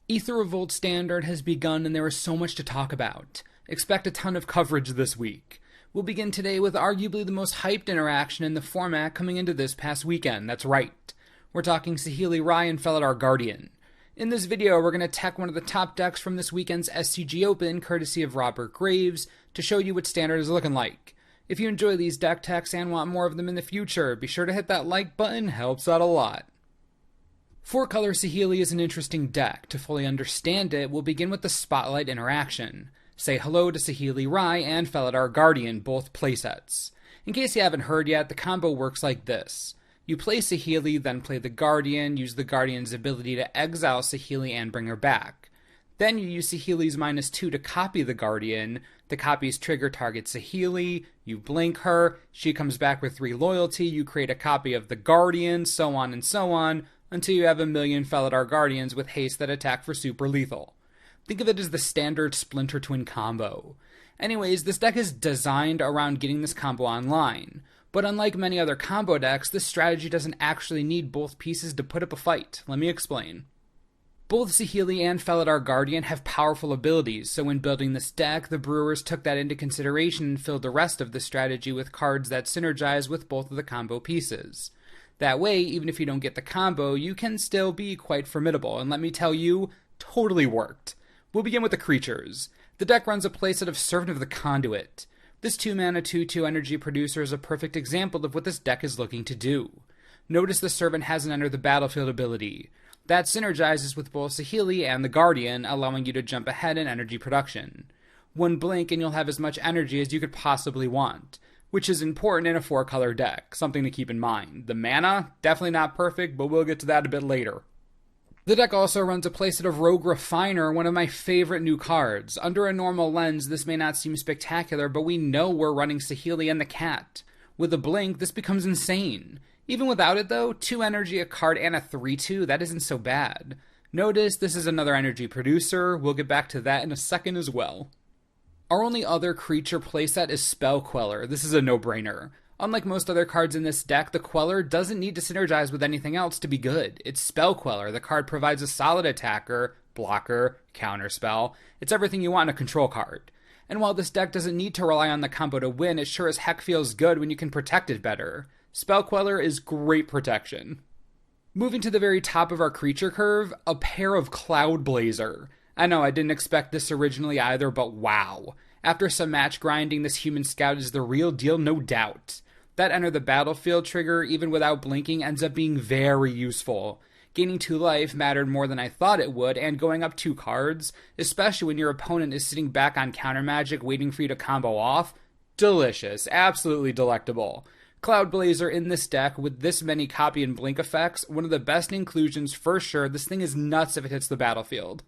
Aether Revolt Standard has begun and there is so much to talk about. Expect a ton of coverage this week. We'll begin today with arguably the most hyped interaction in the format coming into this past weekend. That's right. We're talking Saheeli Rai and Felidar Guardian. In this video, we're going to tech one of the top decks from this weekend's SCG Open, courtesy of Robert Graves, to show you what Standard is looking like. If you enjoy these deck techs and want more of them in the future, be sure to hit that like button, helps out a lot. 4-color Saheeli is an interesting deck. To fully understand it, we'll begin with the Spotlight interaction. Say hello to Saheeli Rai and Felidar Guardian, both playsets. In case you haven't heard yet, the combo works like this. You play Saheeli, then play the Guardian, use the Guardian's ability to exile Saheeli and bring her back. Then you use Saheeli's -2 to copy the Guardian. The copy's trigger targets Saheeli, you blink her, she comes back with 3 loyalty, you create a copy of the Guardian, so on, until you have a million Felidar Guardians with haste that attack for super lethal. Think of it as the standard Splinter Twin combo. Anyways, this deck is designed around getting this combo online, but unlike many other combo decks, this strategy doesn't actually need both pieces to put up a fight. Let me explain. Both Saheeli and Felidar Guardian have powerful abilities, so when building this deck, the Brewers took that into consideration and filled the rest of the strategy with cards that synergize with both of the combo pieces. That way, even if you don't get the combo, you can still be quite formidable, and let me tell you, totally worked. We'll begin with the creatures. The deck runs a playset of Servant of the Conduit. This 2-mana 2/2 energy producer is a perfect example of what this deck is looking to do. Notice the Servant has an Enter the Battlefield ability. That synergizes with both Saheeli and the Guardian, allowing you to jump ahead in energy production. One blink and you'll have as much energy as you could possibly want, which is important in a 4-color deck, something to keep in mind. The mana, definitely not perfect, but we'll get to that a bit later. The deck also runs a playset of Rogue Refiner, one of my favorite new cards. Under a normal lens, this may not seem spectacular, but we know we're running Saheeli and the cat. With a blink, this becomes insane. Even without it though, 2 energy, a card, and a 3/2, that isn't so bad. Notice this is another energy producer, we'll get back to that in a second as well. Our only other creature playset is Spell Queller. This is a no-brainer. Unlike most other cards in this deck, the Queller doesn't need to synergize with anything else to be good. It's Spell Queller. The card provides a solid attacker, blocker, counterspell. It's everything you want in a control card. And while this deck doesn't need to rely on the combo to win, it sure as heck feels good when you can protect it better. Spell Queller is great protection. Moving to the very top of our creature curve, a pair of Cloudblazer. I know I didn't expect this originally either, but wow. After some match grinding, this human scout is the real deal, no doubt. That Enter the Battlefield trigger, even without blinking, ends up being very useful. Gaining 2 life mattered more than I thought it would, and going up 2 cards, especially when your opponent is sitting back on counter magic waiting for you to combo off, delicious, absolutely delectable. Cloudblazer in this deck, with this many copy and blink effects, one of the best inclusions for sure. This thing is nuts if it hits the battlefield.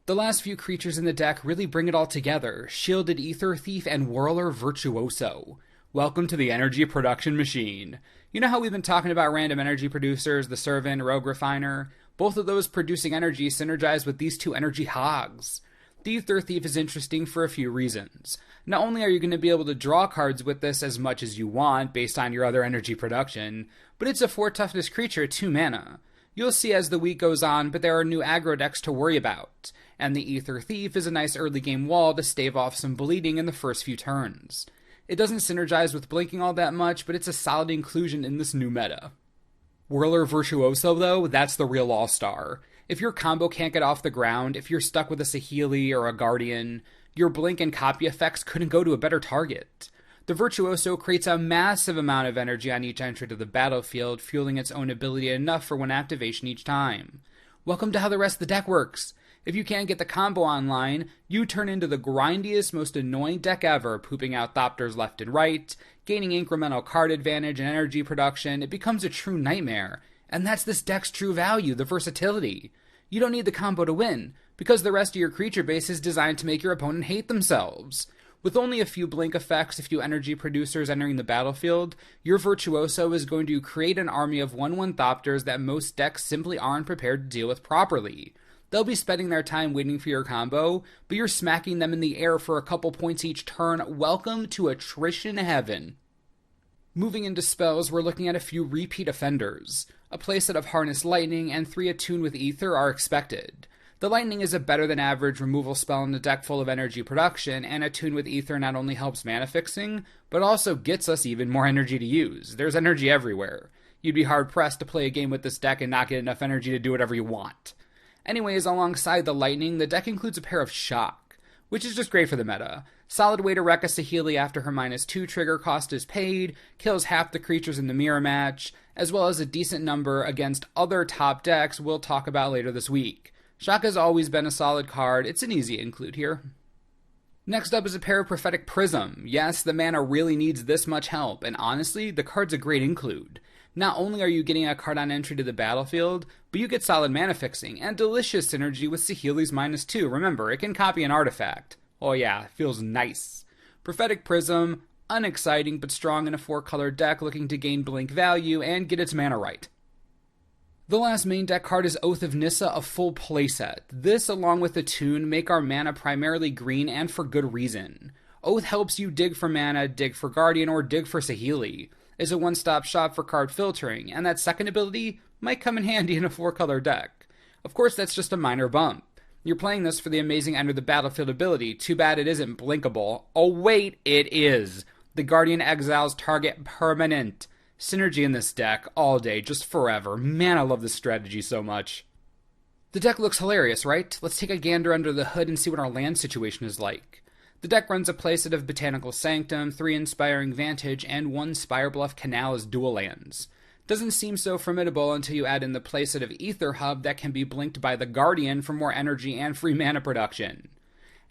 The last few creatures in the deck really bring it all together. Shielded Aether Thief and Whirler Virtuoso. Welcome to the energy production machine. You know how we've been talking about random energy producers, the Servant, Rogue Refiner? Both of those producing energy synergize with these 2 energy hogs. The Aether Thief is interesting for a few reasons. Not only are you going to be able to draw cards with this as much as you want based on your other energy production, but it's a 4 toughness creature at 2 mana. You'll see as the week goes on, but there are new aggro decks to worry about, and the Aether Thief is a nice early game wall to stave off some bleeding in the first few turns. It doesn't synergize with blinking all that much, but it's a solid inclusion in this new meta. Whirler Virtuoso though, that's the real all-star. If your combo can't get off the ground, if you're stuck with a Saheeli or a Guardian, your blink and copy effects couldn't go to a better target. The Virtuoso creates a massive amount of energy on each entry to the battlefield, fueling its own ability enough for 1 activation each time. Welcome to how the rest of the deck works. If you can't get the combo online, you turn into the grindiest, most annoying deck ever, pooping out Thopters left and right, gaining incremental card advantage and energy production. It becomes a true nightmare. And that's this deck's true value, the versatility. You don't need the combo to win, because the rest of your creature base is designed to make your opponent hate themselves. With only a few blink effects, a few energy producers entering the battlefield, your Virtuoso is going to create an army of 1/1 Thopters that most decks simply aren't prepared to deal with properly. They'll be spending their time waiting for your combo, but you're smacking them in the air for a couple points each turn. Welcome to attrition heaven. Moving into spells, we're looking at a few repeat offenders. A playset of Harness Lightning and 3 Attune with Aether are expected. The Lightning is a better than average removal spell in a deck full of energy production, and Attune with Aether not only helps mana fixing, but also gets us even more energy to use. There's energy everywhere. You'd be hard pressed to play a game with this deck and not get enough energy to do whatever you want. Anyways, alongside the Lightning, the deck includes a pair of Shock, which is just great for the meta. Solid way to wreck a Saheeli after her -2 trigger cost is paid, kills half the creatures in the mirror match, as well as a decent number against other top decks we'll talk about later this week. Shock has always been a solid card, it's an easy include here. Next up is a pair of Prophetic Prism. Yes, the mana really needs this much help, and honestly, the card's a great include. Not only are you getting a card on entry to the battlefield, but you get solid mana fixing, and delicious synergy with Saheeli's -2. Remember, it can copy an artifact. Oh yeah, feels nice. Prophetic Prism, unexciting but strong in a 4-color deck looking to gain blink value and get its mana right. The last main deck card is Oath of Nissa, a full playset. This, along with Attune, make our mana primarily green and for good reason. Oath helps you dig for mana, dig for Guardian, or dig for Saheeli. Is a one-stop shop for card filtering, and that second ability might come in handy in a 4-color deck. Of course, that's just a minor bump. You're playing this for the amazing Enter the Battlefield ability. Too bad it isn't blinkable. Oh wait, it is! The Guardian exiles target permanent. Synergy in this deck, all day, just forever. Man, I love this strategy so much. The deck looks hilarious, right? Let's take a gander under the hood and see what our land situation is like. The deck runs a playset of Botanical Sanctum, 3 Inspiring Vantage, and 1 Spirebluff Canal as dual lands. Doesn't seem so formidable until you add in the playset of Aether Hub that can be blinked by the Guardian for more energy and free mana production.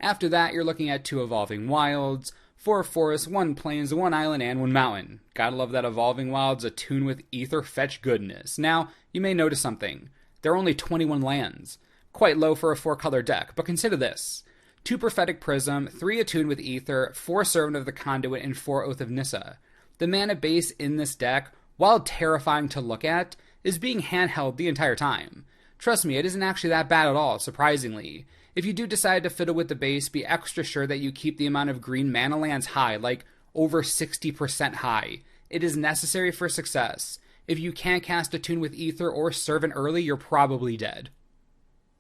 After that, you're looking at 2 Evolving Wilds, 4 forests, 1 plains, 1 island, and 1 mountain. Gotta love that Evolving Wilds Attune with Aether fetch goodness. Now, you may notice something. There are only 21 lands. Quite low for a 4-color deck, but consider this. 2 Prophetic Prism, 3 Attune with Aether, 4 Servant of the Conduit, and 4 Oath of Nissa. The mana base in this deck, while terrifying to look at, is being handheld the entire time. Trust me, it isn't actually that bad at all, surprisingly. If you do decide to fiddle with the base, be extra sure that you keep the amount of green mana lands high, like over 60% high. It is necessary for success. If you can't cast Attune with Aether or Servant early, you're probably dead.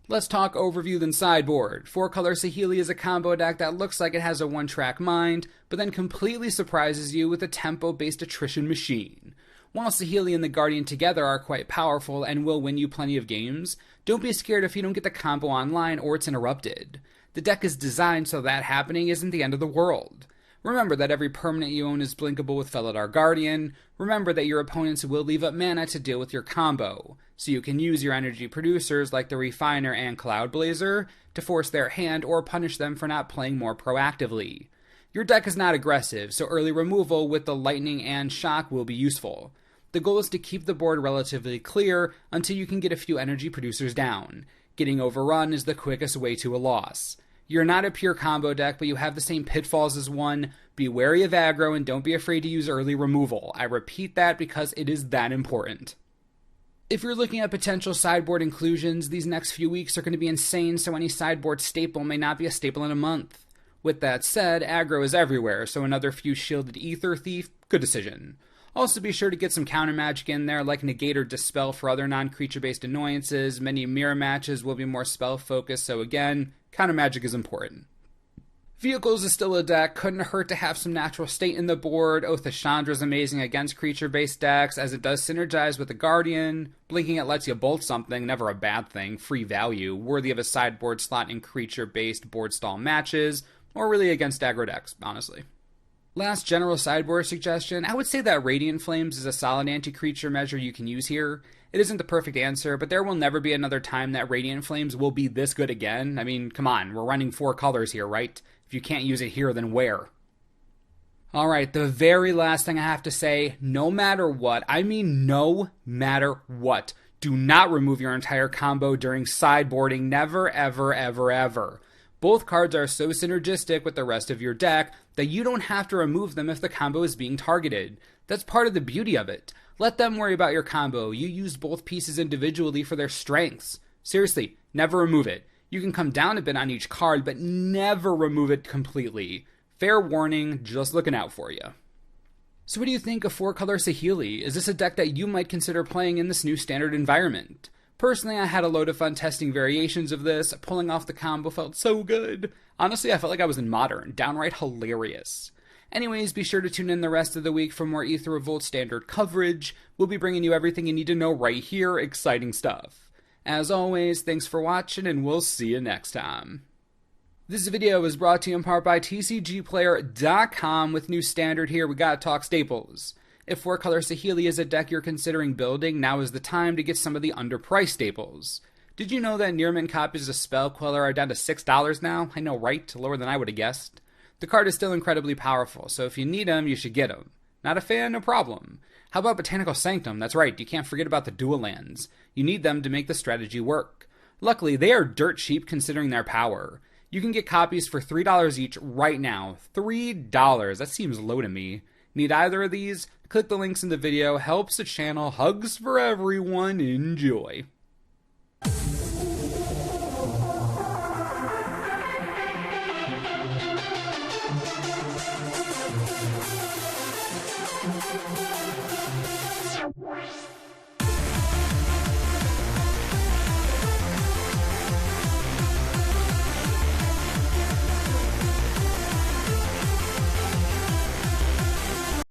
Let's talk overview then sideboard. 4-color Saheeli is a combo deck that looks like it has a one-track mind, but then completely surprises you with a tempo-based attrition machine. While Saheeli and the Guardian together are quite powerful and will win you plenty of games, don't be scared if you don't get the combo online or it's interrupted. The deck is designed so that happening isn't the end of the world. Remember that every permanent you own is blinkable with Felidar Guardian. Remember that your opponents will leave up mana to deal with your combo, so you can use your energy producers like the Refiner and Cloudblazer to force their hand or punish them for not playing more proactively. Your deck is not aggressive, so early removal with the Lightning and Shock will be useful. The goal is to keep the board relatively clear until you can get a few energy producers down. Getting overrun is the quickest way to a loss. You're not a pure combo deck, but you have the same pitfalls as one. Be wary of aggro and don't be afraid to use early removal. I repeat that because it is that important. If you're looking at potential sideboard inclusions, these next few weeks are going to be insane, so any sideboard staple may not be a staple in a month. With that said, aggro is everywhere, so another few Shielded Aether Thief, good decision. Also be sure to get some counter magic in there, like Negate or Dispel for other non-creature based annoyances. Many mirror matches will be more spell focused, so again, counter magic is important. Vehicles is still a deck, couldn't hurt to have some natural state in the board. Oath of Chandra is amazing against creature-based decks, as it does synergize with the Guardian. Blinking it lets you bolt something, never a bad thing, free value, worthy of a sideboard slot in creature-based board stall matches, or really against aggro decks, honestly. Last general sideboard suggestion, I would say that Radiant Flames is a solid anti-creature measure you can use here. It isn't the perfect answer, but there will never be another time that Radiant Flames will be this good again. I mean, come on, we're running 4 colors here, right? If you can't use it here, then where? Alright, the very last thing I have to say, no matter what, I mean no matter what, do not remove your entire combo during sideboarding, never, ever, ever, ever. Both cards are so synergistic with the rest of your deck that you don't have to remove them if the combo is being targeted. That's part of the beauty of it. Let them worry about your combo. You use both pieces individually for their strengths. Seriously, never remove it. You can come down a bit on each card, but never remove it completely. Fair warning, just looking out for you. So what do you think of 4-color Saheeli? Is this a deck that you might consider playing in this new standard environment? Personally, I had a load of fun testing variations of this. Pulling off the combo felt so good. Honestly, I felt like I was in Modern. Downright hilarious. Anyways, be sure to tune in the rest of the week for more Aether Revolt standard coverage. We'll be bringing you everything you need to know right here. Exciting stuff. As always, thanks for watching, and we'll see you next time. This video was brought to you in part by TCGplayer.com. With new standard here, we gotta talk staples. If 4-color Saheeli is a deck you're considering building, now is the time to get some of the underpriced staples. Did you know that near-mint copies of Spell Queller are down to $6 now? I know, right? Lower than I would have guessed. The card is still incredibly powerful, so if you need them, you should get them. Not a fan? No problem. How about Botanical Sanctum? That's right, you can't forget about the dual lands. You need them to make the strategy work. Luckily, they are dirt cheap considering their power. You can get copies for $3 each right now. $3. That seems low to me. Need either of these? Click the links in the video. Helps the channel. Hugs for everyone. Enjoy. Wow.